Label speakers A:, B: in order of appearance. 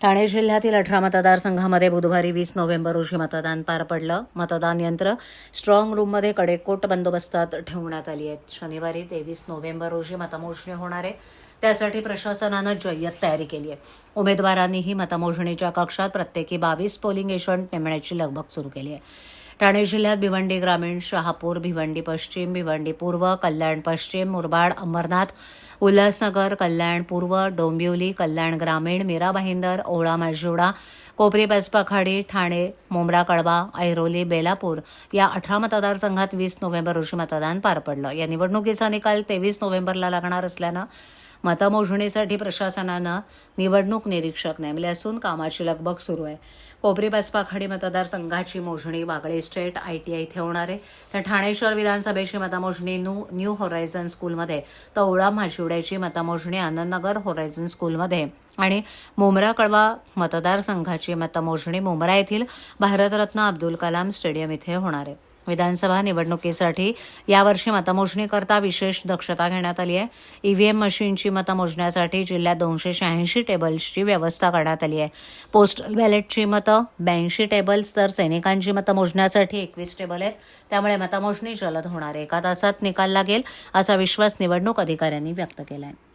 A: ठाणे जिल्ह्यातील 18 मतदारसंघामध्ये बुधवारी 20 नोव्हेंबर रोजी मतदान पार पडलं. मतदान यंत्र स्ट्रॉंग रूममध्ये कडेकोट बंदोबस्तात ठेवण्यात आली आहेत. शनिवारी 23 नोव्हेंबर रोजी मतमोजणी होणार आहे. त्यासाठी प्रशासनानं जय्यत तयारी केली आहे. उमेदवारांनीही मतमोजणीच्या कक्षात प्रत्येकी 22 पोलिंग एजंट नेमण्याची लगबग सुरू केली आहे. ठाणे जिल्ह्यात भिवंडी ग्रामीण, शहापूर, भिवंडी पश्चिम, भिवंडी पूर्व, कल्याण पश्चिम, मुरबाड, अंबरनाथ, उल्हासनगर, कल्याण पूर्व, डोंबिवली, कल्याण ग्रामीण, मीरा भाईंदर, ओळा माजिवडा, कोपरी पचपाखाडी, ठाणे, मुंब्रा कळवा, ऐरोली, बेलापूर या 18 मतदारसंघात 20 नोव्हेंबर रोजी मतदान पार पडलं. या निवडणुकीचा निकाल 23 नोव्हेंबरला लागणार असल्यानं मतमोजणीसाठी प्रशासनानं निवडणूक निरीक्षक नेमले असून कामाची लगबग सुरू आहे. कोपरी पचपाखाडी मतदारसंघाची मोजणी वागळे स्टेट ITI इथे होणार आहे. तर ठाणे शहर विधानसभेची मतमोजणी न्यू होरायझन स्कूलमध्ये, तर ओळा माजिवड्याची मतमोजणी आनंदनगर होरायझन स्कूलमध्ये आणि मुंब्रा कळवा मतदारसंघाची मतमोजणी मुंब्रा येथील भारतरत्न अब्दुल कलाम स्टेडियम इथे होणार आहे. विधानसभा निवडणुकीसाठी यावर्षी मतमोजणीकरता विशेष दक्षता घेण्यात आली आहे. EVM मशीनची मतमोजण्यासाठी जिल्ह्यात 286 टेबल्सची व्यवस्था करण्यात आली आहे. पोस्टल बॅलेटची मतं 82 टेबल्स, तर सैनिकांची मतं मोजण्यासाठी 21 टेबल आहेत. त्यामुळे मतमोजणी जलद होणार आहे. 1 तासात निकाल लागेल असा विश्वास निवडणूक अधिकाऱ्यांनी व्यक्त केला आहे.